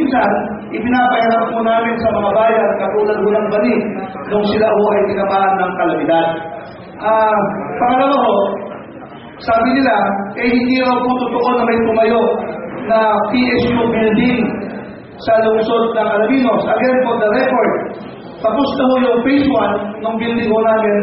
minsan, ipinapaharap po namin sa mga bayan, katulad ho ng Bani, nung sila ho ay tinamaan ng kalamidad. Pangalawa ho, sabi nila, hindi raw po totoo na may tumayo na PSU building sa lungsod ng Alaminos. Again, for the record, tapos na ho yung phase 1 ng building ho namin.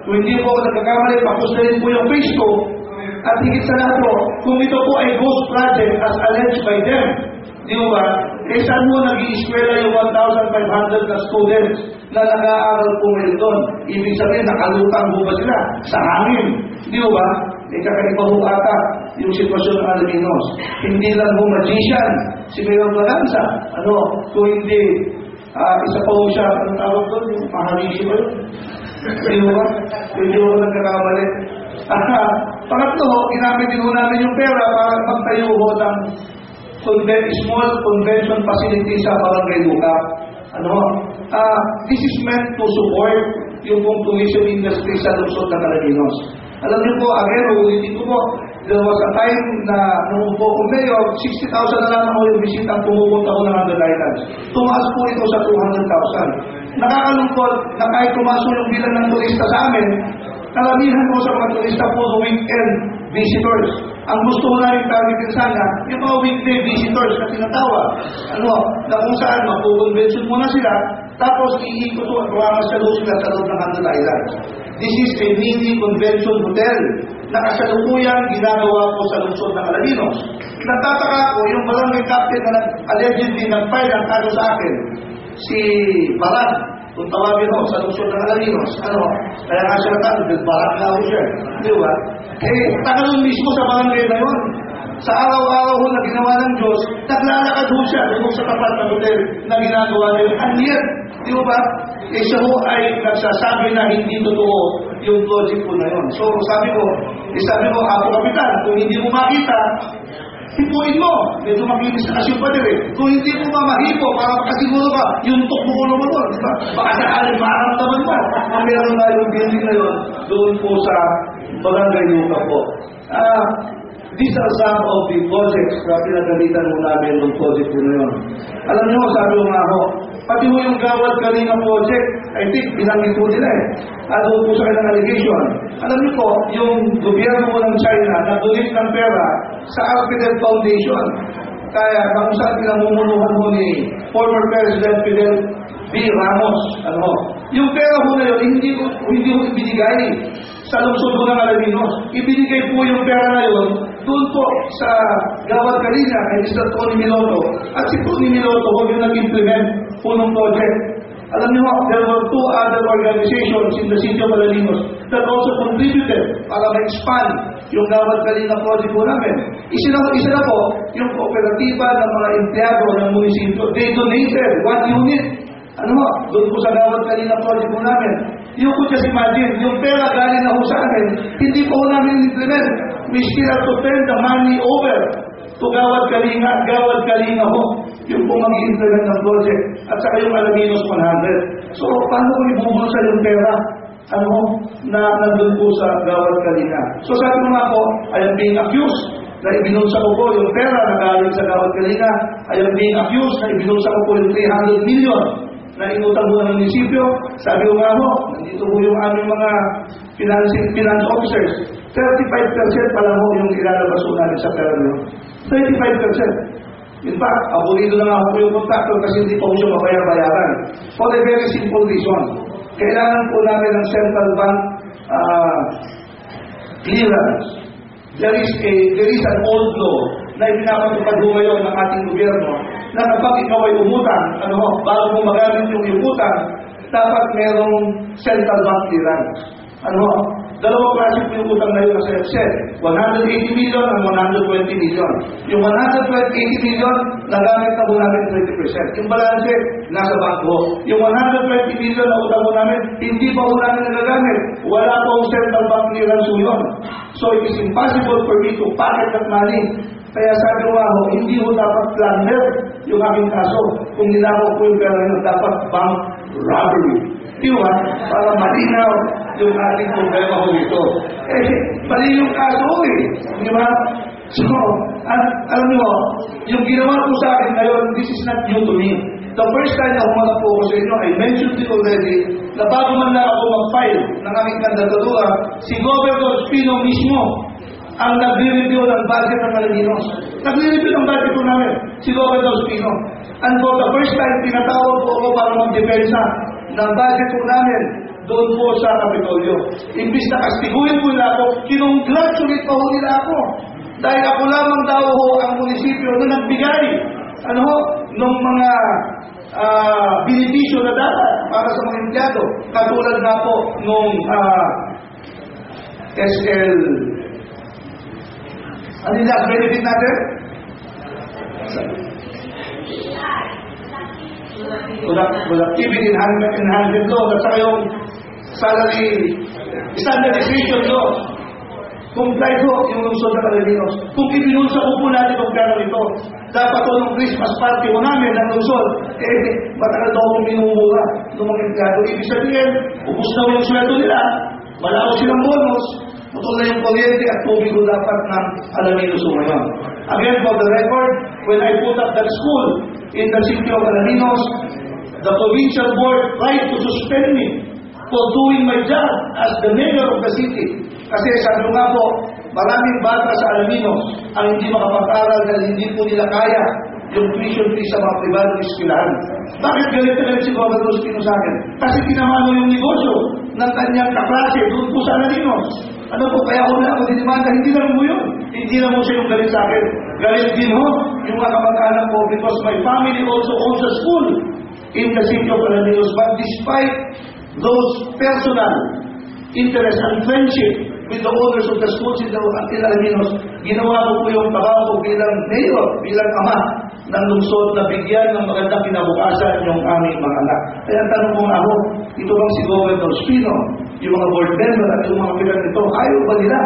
Kung hindi po ako nagkakamali, tapos na rin po yung phase 2. At higit sa lahat po, kung ito po ay ghost project as alleged by them, di ba? Saan mo nag-i-eskwela yung 1,500 na students na nag-aaral po ngayon doon? Ibig sabihin, nakalutang po ba sila sa hangin? Di ba? Kakaiba ho ata yung sitwasyon ng Alaminos. Hindi lang po magician si Mayor Balanza. Kung hindi, isa pa ho siya, anong tawag doon? Yung maharishi ba yun? Di ba? Hindi ho nagkakamali. Pangatlo ho, ginamit din ho namin yung pera para magtayo ho ng small convention facility sa Barangay Luca. This is meant to support yung pong tourism industry sa lungsod ng Alaminos. Alam niyo po, again, ulitin ko po, there was a time na nung po kung mayor, 60,000 na lang ako yung bisita ang pumupunta ko ng Under Islands. Tumaas po ito sa 200,000. Nakakalungkot na kahit tumaas yung bilang ng turista sa amin, karamihan po sa mga turista po sa weekend visitors. Ang gusto ko na rin targetin sana, yung mga weekday visitors na tinatawag. Na kung saan, magpo-convention muna sila, tapos iikot o mamasyalo sila sa loob ng Under Islands. This is a mini convention hotel na kasalukuyang ginagawa po sa lungsod ng Alaminos. Nagtataka ko, yung barangay captain na allegedly nag-file ang kaso sa akin, si Barat, kung tawagin ho, sa lungsod ng Alaminos. Kaya nga siya natin, Barat na ho siya. Di ba? Tagalog mismo sa barangay na yun. Sa araw-araw ho na ginawa ng Diyos, naglalakad ho siya doon sa tapat ng hotel na ginagawa na yun. And yet, di ba? Siya ho ay nagsasabi na hindi totoo yung project po na yun. So, sabi ko, Apo Kapitan, kung hindi mo makita, hipuin mo. Medyo makinis na kasi yung pader eh. Kung hindi mo mamahipo, para makasiguro ka, yung tukbukulo mo doon. Diba? Baka sakaling maramdaman mo. Meron na yung building na yun doon po sa Barangay Luca po. These are some of the projects na pinagalitan mo namin ng project po na yun. Alam nyo, sabi ko nga ho, pati mo yung Gawad Kalinga project, I think, binanggit po nila eh. Doon po sa kanilang allegation. Alam niyo po, yung gobyerno mo ng China nag-donate ng pera sa Arpidel Foundation. Kaya kung saan pinamumunuhan mo ni former President Fidel B. Ramos. Yung pera mo na yun, hindi mo ibinigay sa lungsod ng Alaminos. Ibinigay po yung pera na yun doon po sa Gawad Kalinga kay Mr. Tony Miloto. At si Tony Miloto huwag yung nag-implement po ng project. Alam niyo, there were two other organizations in the city of Alaminos that also contributed para ma-expand yung Gawad Kalinga project po namin. Isa na po, yung kooperatiba ng mga empleyado ng munisipyo. They donated 1 unit. Doon po sa Gawad Kalinga project po namin. You could just imagine, yung pera galing na ho sa amin, hindi po namin implement. We still have to turn the money over to Gawad Kalinga ho. Yung po mag-implement ng project. At saka yung Alaminos 100. So, paano ko ibubulsa yung pera? Na nandun po sa Gawad Kalinga. So, sabi ko nga po, I am being accused na ibinulsa ko po yung pera na galing sa Gawad Kalinga. I am being accused na ibinulsa ko po yung 300 million na inutang mo ng munisipyo. Sabi ko nga po, nandito po yung aming mga finance officers. 35% pa lang po yung ilalabas po namin sa pera nyo. 35%. In fact, abolido na nga po yung contractor kasi hindi pa po siya mabayar-bayaran. For a very simple reason. Kailangan po namin ng central bank clearance. There is an old law na ipinapatupad ho ngayon ng ating gobyerno na kapag ikaw ay umutang, bago mo magamit yung utang, dapat merong central bank clearance. Dalawang klase po yung utang na yun sa FSED. 180 million and 120 million. Yung 180 million, nagamit na po namin 20%. Yung balance, nasa bangko. Yung 120 million na utang po namin, hindi pa po namin nagagamit. Wala po ang central bank clearance yun. So it is impossible for me to pocket that money. Kaya sabi ko ako, hindi mo dapat plunder yung aking kaso. Kung ninakaw po yung pera nyo, dapat bank robbery. Diba? Para malinaw yung ating problema ko dito. Mali yung kaso eh. Diba? So, alam nyo, yung ginawa po sa akin ngayon, this is not new to me. The first time na humanap po ako sa inyo, I mentioned it already, na bago man lang ako mag-file ng aming kandidatura, si Governor Espino mismo ang nagre-review ng budget ng Alaminos. Nagre-review ng budget po namin, si Governor Espino. And for the first time, pinatawag po ako para mag-depensa ng budget po namin doon po sa Kapitolyo. Imbis na kastiguin po nila ako, kinongratulate pa ho nila ako. Dahil ako lamang daw ho ang munisipyo na nagbigay nung mga benepisyo na dapat para sa mga empleyado. Katulad na po nung SL ano nila, benefit natin? Productivity enhancement law at saka yung salary standardization law. Comply po yung lungsod ng Alaminos. Kung ipinulsa ko po natin ang pera nito, dapat po nung Christmas party mo namin ng lungsod, matagal daw akong minumura ng mga empleyado. Ibig sabihin, ubus na yung sweldo nila, wala ko silang bonus, putol na yung kuryente at tubig ko dapat ng Alaminos ngayon. Again, for the record, when I put up that school in the city of Alaminos, the provincial board tried to suspend me for doing my job as the mayor of the city. Kasi sabi nga po, maraming bata sa Alaminos ang hindi makapag-aral dahil hindi po nila kaya yung tuition fee sa mga pribadong eskwelahan. Bakit galit na galit si Governor Espino sa akin? Kasi tinamano yung negosyo ng kanyang kaklase doon po sa Alaminos. Ano po, kaya ako na ako dinimanda, hindi lang mo yun. Hindi lang mo siya yung galit sa akin. Galit din ho, yung mga kamag-anak ko because my family also owns a school in the city of Alaminos. But despite those personal interest and friendship with the owners of the schools in Alaminos, ginawa ko po yung trabaho ko bilang mayor, bilang ama ng lungsod na bigyan ng magandang kinabukasan yung aming mga anak. Kaya tanong ko nga ako, ito bang si Governor Espino, yung mga board member at yung mga pilar nito, ayaw ba nila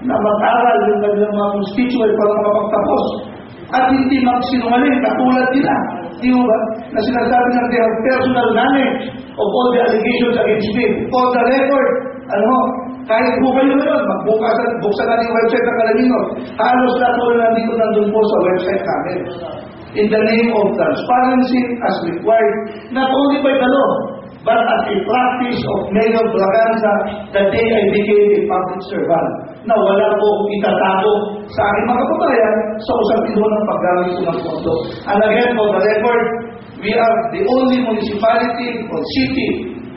na mag-aral yung kanilang mga constituent para makapagtapos at hindi magsinungaling katulad nila? Di ba? Na sinasabi ng they have personal knowledge of all the allegations against me. For the record, kahit po kayo ngayon, buksan natin yung website ng Alaminos. Halos lahat po na nandito nandun po sa website namin. In the name of transparency as required, not only by the law, but as a practice of Mayor Braganza the day I became a public servant, na wala po itatago sa aking mga kababayan sa usapin ng paggamit ko ng pondo. And again, for the record, we are the only municipality or city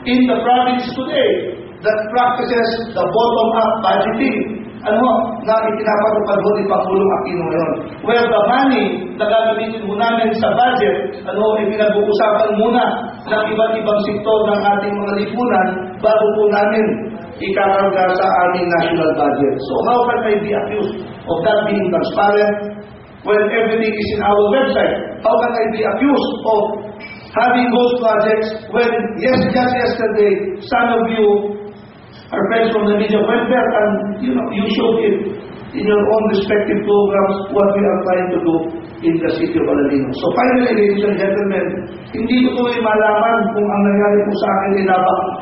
in the province today that practices the bottom-up budgeting. Na ipinapatupad ho ni Pangulong Aquino ngayon. Where the money na gagamitin mo namin sa budget, ipinag-uusapan muna ng iba't ibang sektor ng ating mga lipunan bago po namin ikakarga sa aming national budget. So how can I be accused of that being transparent when everything is in our website? How can I be accused of having those projects when just yesterday some of you are friends from the media went back and you showed it in your own respective programs what we are trying to do in the city of Alaminos. So finally, ladies and gentlemen, hindi ko tuloy malaman kung ang nangyari po sa akin ay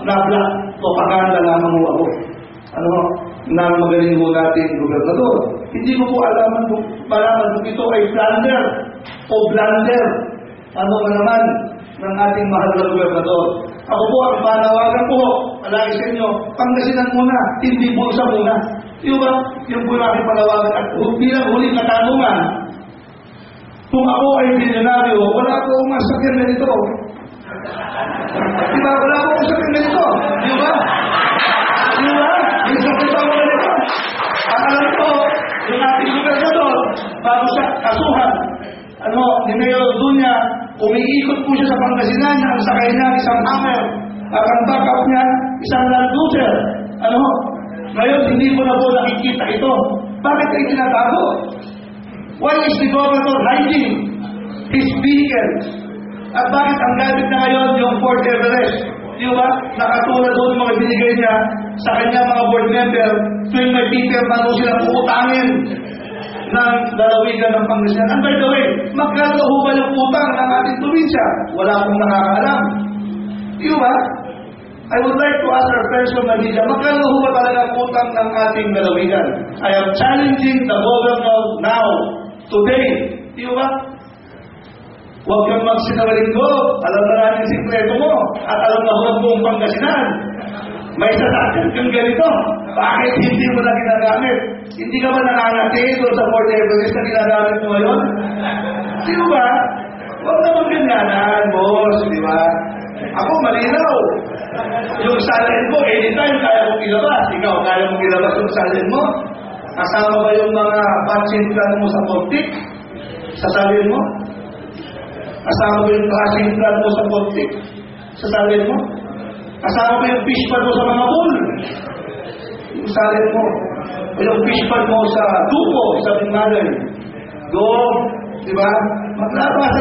na-black propaganda lamang mo ako. Na magaling mo natin gobernador. Hindi ko po malaman kung ito ay plunder o blunder. Naman ng ating mahal na gobernador. Ako po, ang panawagan po, palagi sa inyo, Pangasinan muna, hindi bulsa muna. Yung ba? Yung po namin panawagan. At bilang huling katanungan, kung ako ay bilyonaryo, wala po akong masakyan na nito. Diba? Wala po akong masakyan na nito. Diba? Diba? Yung sakyan pa ako na nito. Ang alam ko, yung ating gobernador, bago siya kasuhan, ni Mayor Dunya, umiikot po siya sa Pangasinan, ang sakay niya isang hammer, at ang backup niya isang Land Cruiser. Ngayon, hindi ko na po nakikita ito. Bakit ay tinatago? Why is the governor hiding his vehicles? At bakit ang gamit na ngayon yung Ford Everest? Di ba? Nakatulad doon mga binigay niya sa kanya mga board member tuwing may Peter na doon silang uutangin ng lalawigan ng Pangasinan. And by the way, magkano ho ba yung utang ng ating probinsya? Wala akong nakakaalam. Di ba? I would like to ask our friends from Manila, magkano ho ba talaga utang ng ating lalawigan? I am challenging the governor now, today. Di ba? Huwag kang magsinungaling. Alam na natin sikreto mo at alam na huwag mong Pangasinan. May sasakyan kang ganito. Bakit hindi mo na ginagamit? Hindi ka ba nananati doon sa Fort Everest na ginagamit mo ngayon? Di ba? Huwag naman ganyanan, boss, di ba? Ako, malinaw. Yung salin mo, anytime kaya mong ilabas. Ikaw, kaya mong ilabas yung salin mo? Kasama ba yung mga vaccine plan mo sa Poptic? Sa salin mo? Kasama ba yung vaccine plan mo sa Poptic? Sa salin mo? Kasama ba yung fish pad mo sa mga pool? Yung salin mo. O yung fish pad mo sa tubo, sa Bingmalay. Go, di ba? Maglabas.